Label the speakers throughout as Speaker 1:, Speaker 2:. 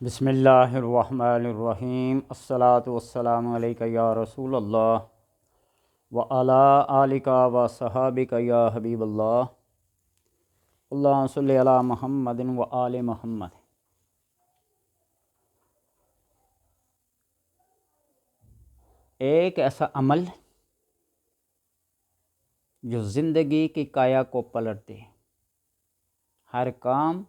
Speaker 1: بسم اللہ الرحمن الرحیم الصلاۃ والسلام علیک یا رسول اللہ وعلی آلک و صحابک یا حبیب اللہ اللہم صلی علی محمد و آل محمد۔ ایک ایسا عمل جو زندگی کی کایا کو پلٹ دے، ہر کام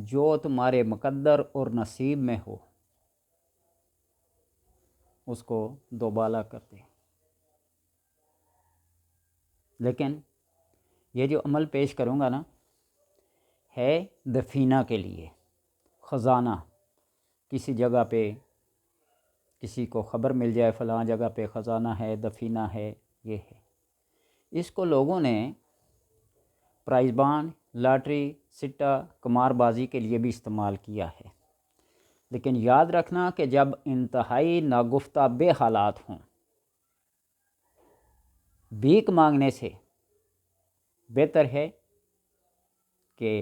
Speaker 1: جو تمہارے مقدر اور نصیب میں ہو اس کو دوبالا کر دے۔ لیکن یہ جو عمل پیش کروں گا نا، ہے دفینہ کے لیے، خزانہ۔ کسی جگہ پہ کسی کو خبر مل جائے فلاں جگہ پہ خزانہ ہے، دفینہ ہے، یہ ہے۔ اس کو لوگوں نے پرائز بانڈ، لاٹری، سٹہ، قمار بازی کے لیے بھی استعمال کیا ہے۔ لیکن یاد رکھنا کہ جب انتہائی ناگفتہ بے حالات ہوں، بھیک مانگنے سے بہتر ہے کہ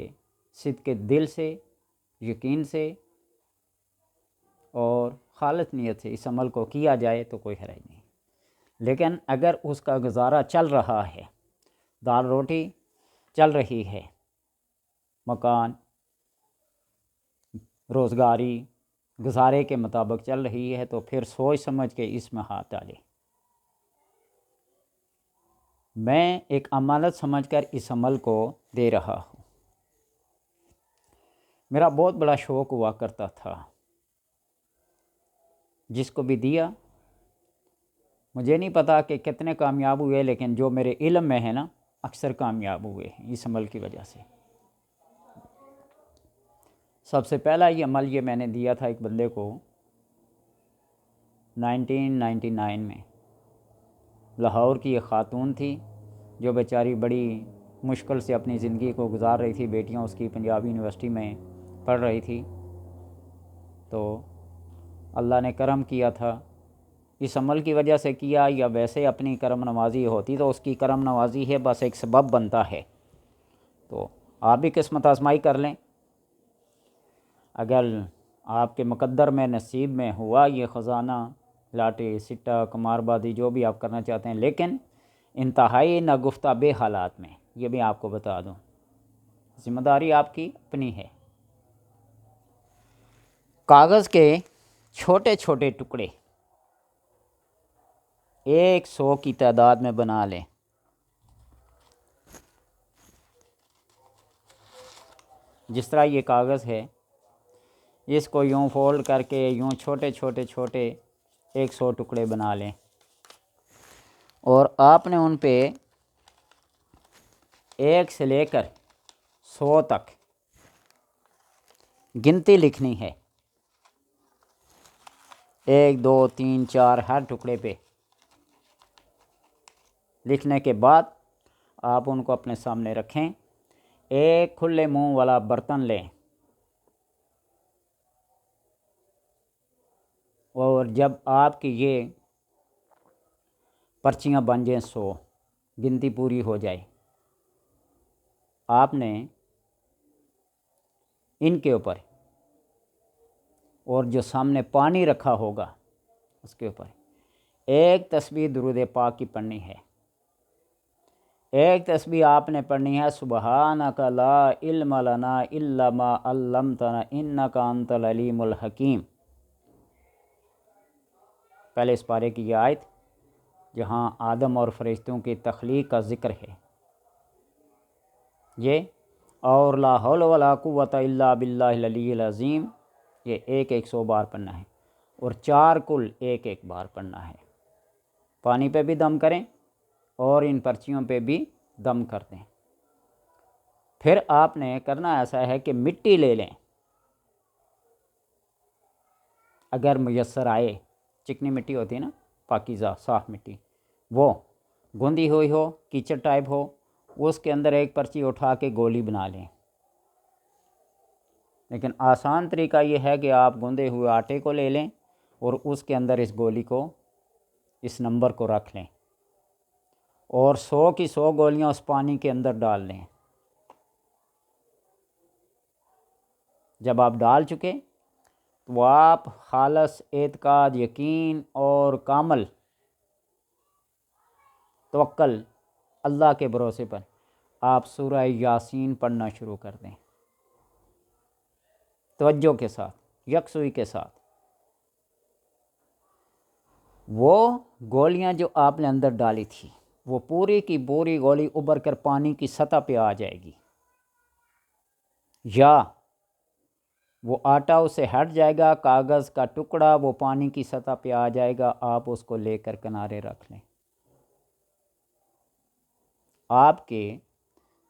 Speaker 1: صدق دل سے، یقین سے اور خالص نیت سے اس عمل کو کیا جائے تو کوئی حرج نہیں۔ لیکن اگر اس کا گزارا چل رہا ہے، دال روٹی چل رہی ہے، مکان، روزگاری گزارے کے مطابق چل رہی ہے، تو پھر سوچ سمجھ کے اس میں ہاتھ ڈالے۔ میں ایک امانت سمجھ کر اس عمل کو دے رہا ہوں۔ میرا بہت بڑا شوق ہوا کرتا تھا، جس کو بھی دیا، مجھے نہیں پتا کہ کتنے کامیاب ہوئے، لیکن جو میرے علم میں ہے نا، اکثر کامیاب ہوئے ہیں اس عمل کی وجہ سے۔ سب سے پہلا یہ عمل میں نے دیا تھا ایک بندے کو 1999 میں۔ لاہور کی ایک خاتون تھی جو بیچاری بڑی مشکل سے اپنی زندگی کو گزار رہی تھی، بیٹیاں اس کی پنجاب یونیورسٹی میں پڑھ رہی تھی، تو اللہ نے کرم کیا تھا۔ اس عمل کی وجہ سے کیا یا ویسے اپنی کرم نوازی ہوتی تو اس کی کرم نوازی ہے، بس ایک سبب بنتا ہے۔ تو آپ بھی قسمت آزمائی کر لیں، اگر آپ کے مقدر میں، نصیب میں ہوا یہ خزانہ، لاٹری، سٹہ، قمار بازی، جو بھی آپ کرنا چاہتے ہیں، لیکن انتہائی ناگفتہ بے حالات میں، یہ بھی آپ کو بتا دوں، ذمہ داری آپ کی اپنی ہے۔ کاغذ کے چھوٹے چھوٹے ٹکڑے 100 کی تعداد میں بنا لیں۔ جس طرح یہ کاغذ ہے، اس کو یوں فولڈ کر کے یوں چھوٹے چھوٹے چھوٹے 100 ٹکڑے بنا لیں، اور آپ نے ان پہ 1 سے لے کر 100 تک گنتی لکھنی ہے۔ 1 2 3 4 ہر ٹکڑے پہ لکھنے کے بعد آپ ان کو اپنے سامنے رکھیں۔ ایک کھلے منہ والا برتن لیں، اور جب آپ کی یہ پرچیاں بن جائیں 100، گنتی پوری ہو جائے، آپ نے ان کے اوپر اور جو سامنے پانی رکھا ہوگا اس کے اوپر ایک تسبیح درود پاک کی پڑھنی ہے۔ ایک تسبیح آپ نے پڑھنی ہے، سبحانک لا علم لنا الا ما علمتنا انک انت العلیم الحکیم۔ پہلے اس پارے کی یہ آیت جہاں آدم اور فرشتوں کی تخلیق کا ذکر ہے، یہ اور لا حول ولا قوت الا باللہ العلی العظیم، یہ 100 بار پڑھنا ہے، اور 4 کل 1 بار پڑھنا ہے۔ پانی پہ بھی دم کریں اور ان پرچیوں پہ بھی دم کر دیں۔ پھر آپ نے کرنا ایسا ہے کہ مٹی لے لیں، اگر میسر آئے، چکنی مٹی ہوتی ہے نا، پاکیزہ صاف مٹی، وہ گوندی ہوئی ہو، کیچڑ ٹائپ ہو، اس کے اندر ایک پرچی اٹھا کے گولی بنا لیں۔ لیکن آسان طریقہ یہ ہے کہ آپ گوندے ہوئے آٹے کو لے لیں اور اس کے اندر اس گولی کو، اس نمبر کو رکھ لیں، اور 100 کی 100 گولیاں اس پانی کے اندر ڈال لیں۔ جب آپ ڈال چکے تو آپ خالص اعتقاد، یقین اور کامل توکل اللہ کے بھروسے پر آپ سورہ یاسین پڑھنا شروع کر دیں، توجہ کے ساتھ، یکسوئی کے ساتھ۔ وہ گولیاں جو آپ نے اندر ڈالی تھی وہ پوری کی پوری گولی ابھر کر پانی کی سطح پہ آ جائے گی، یا وہ آٹا اس سے ہٹ جائے گا، کاغذ کا ٹکڑا وہ پانی کی سطح پہ آ جائے گا، آپ اس کو لے کر کنارے رکھ لیں۔ آپ کے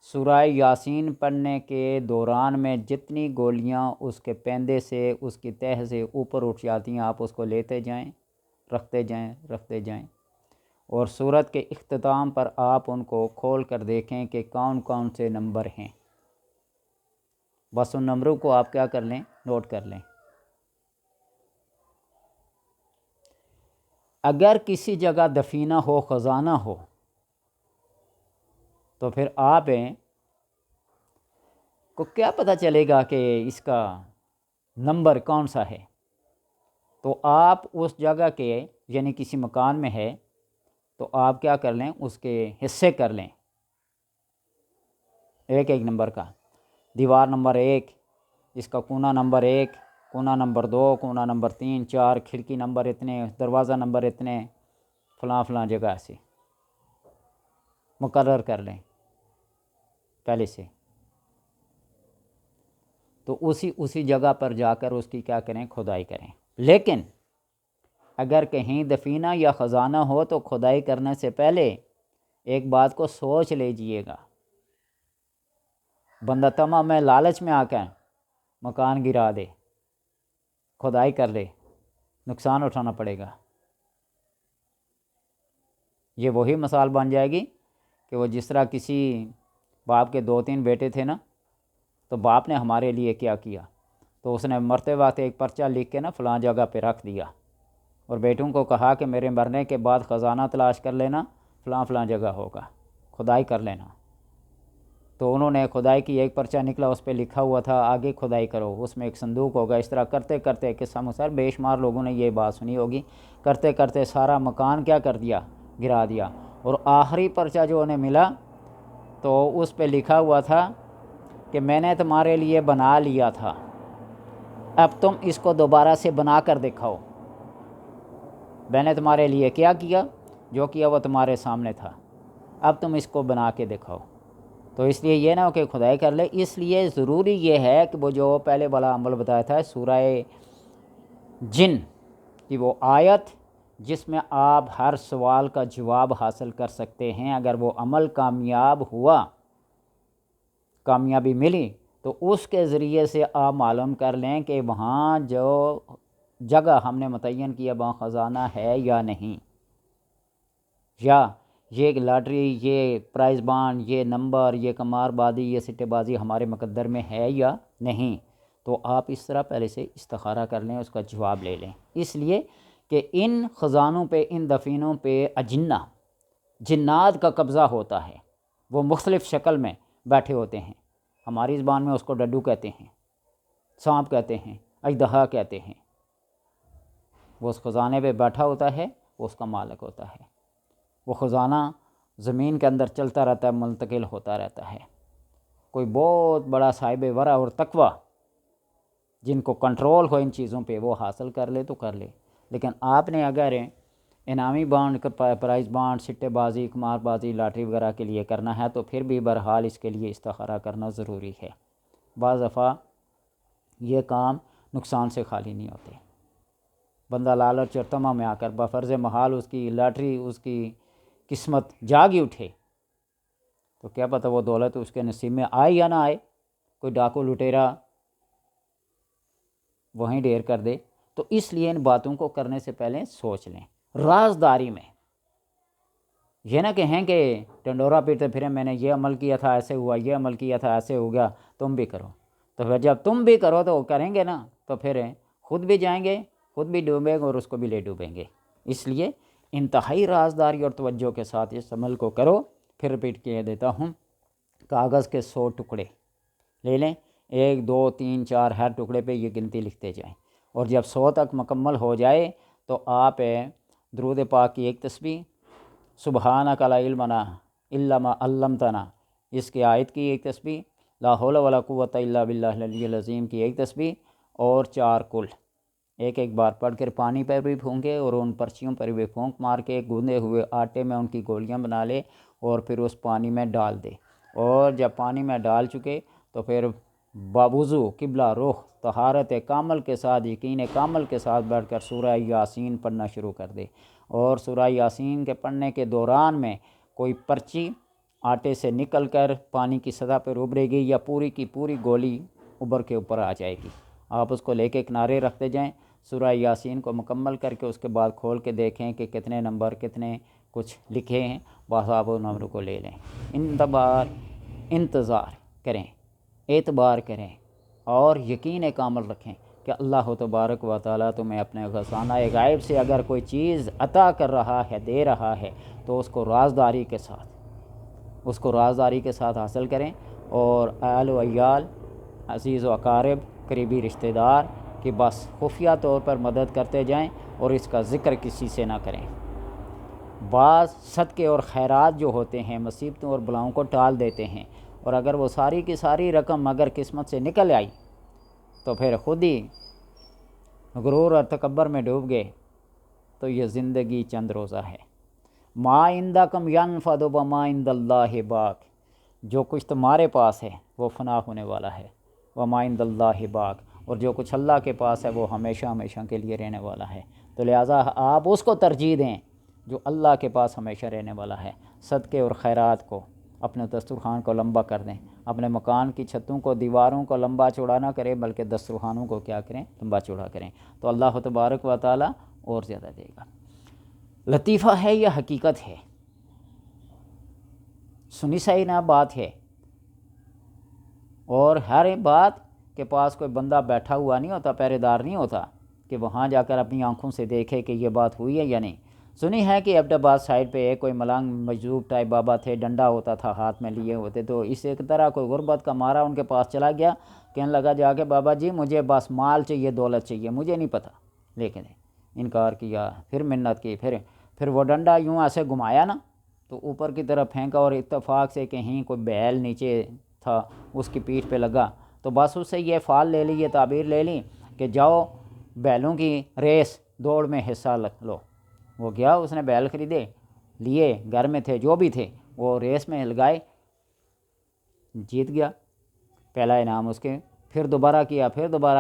Speaker 1: سورہ یاسین پڑھنے کے دوران میں جتنی گولیاں اس کے پیندے سے، اس کی تہہ سے اوپر اٹھ جاتی ہیں، آپ اس کو لیتے جائیں، رکھتے جائیں، رکھتے جائیں، اور سورت کے اختتام پر آپ ان کو کھول کر دیکھیں کہ کون کون سے نمبر ہیں۔ بس ان نمبروں کو آپ کیا کر لیں، نوٹ کر لیں۔ اگر کسی جگہ دفینہ ہو، خزانہ ہو، تو پھر آپ کو کیا پتہ چلے گا کہ اس کا نمبر کون سا ہے؟ تو آپ اس جگہ کے یعنی کسی مکان میں ہے تو آپ کیا کر لیں، اس کے حصے کر لیں، ایک ایک نمبر کا، دیوار نمبر 1، اس کا کونا نمبر 1، کونا نمبر 2، کونا نمبر 3، 4، کھڑکی نمبر اتنے، دروازہ نمبر اتنے، فلاں فلاں جگہ سے مقرر کر لیں پہلے سے۔ تو اسی جگہ پر جا کر اس کی کیا کریں، کھدائی کریں۔ لیکن اگر کہیں دفینہ یا خزانہ ہو تو کھدائی کرنے سے پہلے ایک بات کو سوچ لیجئے گا۔ بندہ طمع میں، لالچ میں آ کر مکان گرا دے، کھدائی کر لے، نقصان اٹھانا پڑے گا۔ یہ وہی مثال بن جائے گی کہ وہ جس طرح کسی باپ کے 2-3 بیٹے تھے نا، تو باپ نے ہمارے لیے کیا کیا، تو اس نے مرتے وقت ایک پرچہ لکھ کے نا فلاں جگہ پہ رکھ دیا، اور بیٹوں کو کہا کہ میرے مرنے کے بعد خزانہ تلاش کر لینا، فلاں فلاں جگہ ہوگا، کھدائی کر لینا۔ تو انہوں نے کھدائی کی، ایک پرچہ نکلا، اس پہ لکھا ہوا تھا آگے کھدائی کرو، اس میں ایک صندوق ہوگا۔ اس طرح کرتے کرتے قصہ مسر بے شمار لوگوں نے یہ بات سنی ہوگی، کرتے کرتے سارا مکان کیا کر دیا، گرا دیا، اور آخری پرچہ جو انہیں ملا تو اس پہ لکھا ہوا تھا کہ میں نے تمہارے لیے بنا لیا تھا، اب تم اس کو دوبارہ سے بنا کر دکھاؤ۔ میں نے تمہارے لیے کیا کیا، جو کیا وہ تمہارے سامنے تھا، اب تم اس کو بنا کے دکھاؤ۔ تو اس لیے یہ نہ ہو کہ کھدائی کر لے، اس لیے ضروری یہ ہے کہ وہ جو پہلے والا عمل بتایا تھا سورہ جن کی وہ آیت جس میں آپ ہر سوال کا جواب حاصل کر سکتے ہیں، اگر وہ عمل کامیاب ہوا، کامیابی ملی، تو اس کے ذریعے سے آپ معلوم کر لیں کہ وہاں جو جگہ ہم نے متعین کیا وہاں خزانہ ہے یا نہیں، یا یہ لاٹری، یہ پرائز بانڈ، یہ نمبر، یہ قمار بازی، یہ سٹے بازی ہمارے مقدر میں ہے یا نہیں۔ تو آپ اس طرح پہلے سے استخارہ کر لیں، اس کا جواب لے لیں، اس لیے کہ ان خزانوں پہ، ان دفینوں پہ اجنہ، جنات کا قبضہ ہوتا ہے، وہ مختلف شکل میں بیٹھے ہوتے ہیں۔ ہماری زبان میں اس کو ڈڈو کہتے ہیں، سانپ کہتے ہیں، اژدہا کہتے ہیں۔ وہ اس خزانے پہ بیٹھا ہوتا ہے، وہ اس کا مالک ہوتا ہے۔ وہ خزانہ زمین کے اندر چلتا رہتا ہے، منتقل ہوتا رہتا ہے۔ کوئی بہت بڑا صاحب ورع اور تقوی جن کو کنٹرول ہو ان چیزوں پہ، وہ حاصل کر لے تو کر لے۔ لیکن آپ نے اگر انعامی بانڈ، پرائز بانڈ، سٹے بازی، قمار بازی، لاٹری وغیرہ کے لیے کرنا ہے تو پھر بھی بہرحال اس کے لیے استخارہ کرنا ضروری ہے۔ بعض دفعہ یہ کام نقصان سے خالی نہیں ہوتے۔ بندہ لالچ اور طمع میں آ کر بفرض محال اس کی لاٹری، اس کی قسمت جاگ ہی اٹھے تو کیا پتہ وہ دولت اس کے نصیب میں آئے یا نہ آئے، کوئی ڈاکو لٹیرا وہیں ڈھیر کر دے۔ تو اس لیے ان باتوں کو کرنے سے پہلے سوچ لیں، رازداری میں۔ یہ نہ کہیں کہ ٹنڈورا پیٹتے پھریں میں نے یہ عمل کیا تھا ایسے ہوا، یہ عمل کیا تھا ایسے ہو گیا، تم بھی کرو۔ تو پھر جب تم بھی کرو تو وہ کریں گے نا، تو پھر خود بھی جائیں گے، خود بھی ڈوبیں گے اور اس کو بھی لے ڈوبیں گے۔ اس لیے انتہائی رازداری اور توجہ کے ساتھ اس عمل کو کرو۔ پھر رپیٹ کیے دیتا ہوں، کاغذ کے 100 ٹکڑے لے لیں، 1 2 3 4 ہر ٹکڑے پہ یہ گنتی لکھتے جائیں، اور جب 100 تک مکمل ہو جائے تو آپ درود پاک کی ایک تسبیح، سبحانک لا علم لنا الا ما علمتنا اس کی آیت کی ایک تسبیح، لا حول ولا قوۃ الا باللہ العلی العظیم کی ایک تسبیح، اور 4 کل ایک ایک بار پڑھ کر پانی پر بھی پھونکے اور ان پرچیوں پر بھی پھونک مار کے گوندے ہوئے آٹے میں ان کی گولیاں بنا لے اور پھر اس پانی میں ڈال دے، اور جب پانی میں ڈال چکے تو پھر باوضو قبلہ رخ طہارت کامل کے ساتھ، یقین کامل کے ساتھ بیٹھ کر سورہ یاسین پڑھنا شروع کر دے، اور سورہ یاسین کے پڑھنے کے دوران میں کوئی پرچی آٹے سے نکل کر پانی کی سطح پر ابھرے گی یا پوری کی پوری گولی ابھر کے اوپر آ جائے گی، آپ اس کو لے کے کنارے رکھتے جائیں، سورہ یاسین کو مکمل کر کے اس کے بعد کھول کے دیکھیں کہ کتنے نمبر کتنے کچھ لکھے ہیں، بس آپ ان نمبر کو لے لیں، انتظار کریں، اعتبار کریں اور یقین کامل رکھیں کہ اللہ تبارک و تعالیٰ تمہیں اپنے خزانہ غائب سے اگر کوئی چیز عطا کر رہا ہے، دے رہا ہے، تو اس کو رازداری کے ساتھ حاصل کریں، اور اہل و عیال، عزیز و اقارب، قریبی رشتہ دار کہ بس خفیہ طور پر مدد کرتے جائیں اور اس کا ذکر کسی سے نہ کریں۔ بعض صدقے اور خیرات جو ہوتے ہیں مصیبتوں اور بلاؤں کو ٹال دیتے ہیں، اور اگر وہ ساری کی ساری رقم اگر قسمت سے نکل آئی تو پھر خود ہی غرور اور تکبر میں ڈوب گئے، تو یہ زندگی چند روزہ ہے۔ ما عندکم ینفد وما عند اللہ باق، جو کچھ تمہارے پاس ہے وہ فنا ہونے والا ہے، وما عند اللہ باق، اور جو کچھ اللہ کے پاس ہے وہ ہمیشہ ہمیشہ کے لیے رہنے والا ہے، تو لہٰذا آپ اس کو ترجیح دیں جو اللہ کے پاس ہمیشہ رہنے والا ہے۔ صدقے اور خیرات کو، اپنے دسترخوان کو لمبا کر دیں، اپنے مکان کی چھتوں کو، دیواروں کو لمبا چوڑا نہ کریں بلکہ دسترخوانوں کو کیا کریں، لمبا چوڑا کریں، تو اللہ تبارک و تعالیٰ اور زیادہ دے گا۔ لطیفہ ہے یا حقیقت ہے، سنی سہی نہ بات ہے، اور ہر بات کے پاس کوئی بندہ بیٹھا ہوا نہیں ہوتا، پہرے دار نہیں ہوتا کہ وہاں جا کر اپنی آنکھوں سے دیکھے کہ یہ بات ہوئی ہے یا نہیں۔ سنی ہے کہ ایبٹ آباد سائڈ پہ ایک کوئی ملنگ مجذوب ٹائپ بابا تھے، ڈنڈا ہوتا تھا ہاتھ میں لیے ہوتے، تو اس ایک طرح کوئی غربت کا مارا ان کے پاس چلا گیا، کہنے لگا جا کے بابا جی مجھے بس مال چاہیے، دولت چاہیے، مجھے نہیں پتہ، لیکن انکار کیا، پھر منت کی، پھر وہ ڈنڈا یوں ایسے گھمایا نا تو اوپر کی طرف پھینکا، اور اتفاق سے کہیں کوئی بیل نیچے تھا اس کی پیٹھ پہ لگا، تو بس اس سے یہ فال لے لی، یہ تعبیر لے لی کہ جاؤ بیلوں کی ریس دوڑ میں حصہ لو۔ وہ گیا، اس نے بیل خریدے، لیے، گھر میں تھے جو بھی تھے، وہ ریس میں لگائے، جیت گیا، پہلا انعام اس کے، پھر دوبارہ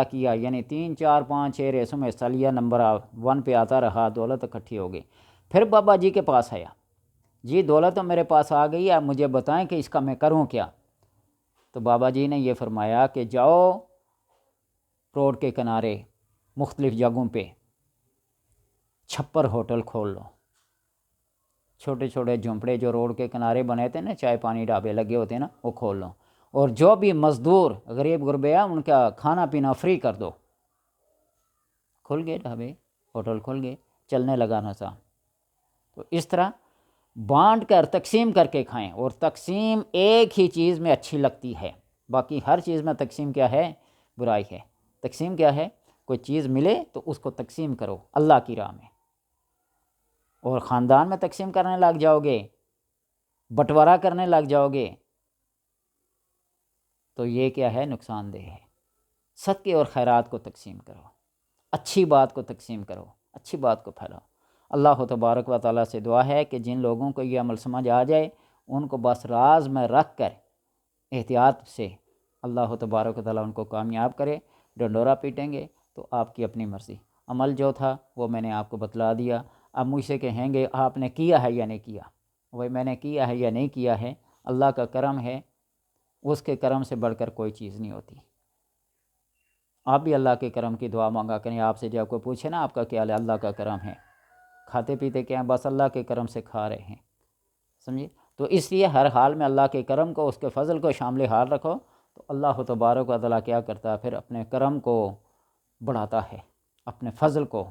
Speaker 1: کیا، یعنی 3 4 5 6 ریسوں میں حصہ لیا، نمبر 1 پہ آتا رہا، دولت اکٹھی ہو گئی۔ پھر بابا جی کے پاس آیا، جی دولت تو میرے پاس آ گئی، آپ مجھے بتائیں کہ اس کا میں کروں کیا؟ تو بابا جی نے یہ فرمایا کہ جاؤ روڈ کے کنارے مختلف جگہوں پہ چھپر ہوٹل کھول لو، چھوٹے چھوٹے جھونپڑے جو روڈ کے کنارے بنے تھے نا، چائے پانی ڈھابے لگے ہوتے ہیں نا، وہ کھول لو، اور جو بھی مزدور غریب غربے ہیں ان کا کھانا پینا فری کر دو۔ کھل گئے ڈھابے، ہوٹل کھل گئے، چلنے لگا نظام۔ تو اس طرح بانٹ کر تقسیم کر کے کھائیں، اور تقسیم ایک ہی چیز میں اچھی لگتی ہے، باقی ہر چیز میں تقسیم کیا ہے؟ برائی ہے۔ تقسیم کیا ہے؟ کوئی چیز ملے تو اس کو تقسیم کرو اللہ کی راہ میں، اور خاندان میں تقسیم کرنے لگ جاؤ گے، بٹوارا کرنے لگ جاؤ گے، تو یہ کیا ہے؟ نقصان دہ ہے۔ صدقے اور خیرات کو تقسیم کرو، اچھی بات کو تقسیم کرو، اچھی بات کو پھیلاؤ۔ اللہ تبارک و تعالیٰ سے دعا ہے کہ جن لوگوں کو یہ عمل سمجھ آ جائے ان کو بس راز میں رکھ کر احتیاط سے اللہ تبارک و تعالیٰ ان کو کامیاب کرے۔ ڈنڈورا پیٹیں گے تو آپ کی اپنی مرضی، عمل جو تھا وہ میں نے آپ کو بتلا دیا۔ اب مجھ سے کہیں گے آپ نے کیا ہے یا نہیں کیا، وہی میں نے کیا ہے یا نہیں کیا ہے، اللہ کا کرم ہے، اس کے کرم سے بڑھ کر کوئی چیز نہیں ہوتی۔ آپ بھی اللہ کے کرم کی دعا مانگا کریں، آپ سے جب کوئی پوچھے نا آپ کا کیا ہے، اللہ کا کرم ہے، کھاتے پیتے کیا ہیں؟ بس اللہ کے کرم سے کھا رہے ہیں، سمجھے؟ تو اس لیے ہر حال میں اللہ کے کرم کو، اس کے فضل کو شامل حال رکھو، تو اللہ تبارک و تعالیٰ کیا کرتا ہے؟ پھر اپنے کرم کو بڑھاتا ہے، اپنے فضل کو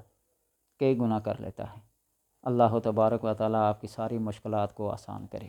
Speaker 1: کئی گنا کر لیتا ہے۔ اللہ تبارک و تعالیٰ آپ کی ساری مشکلات کو آسان کرے۔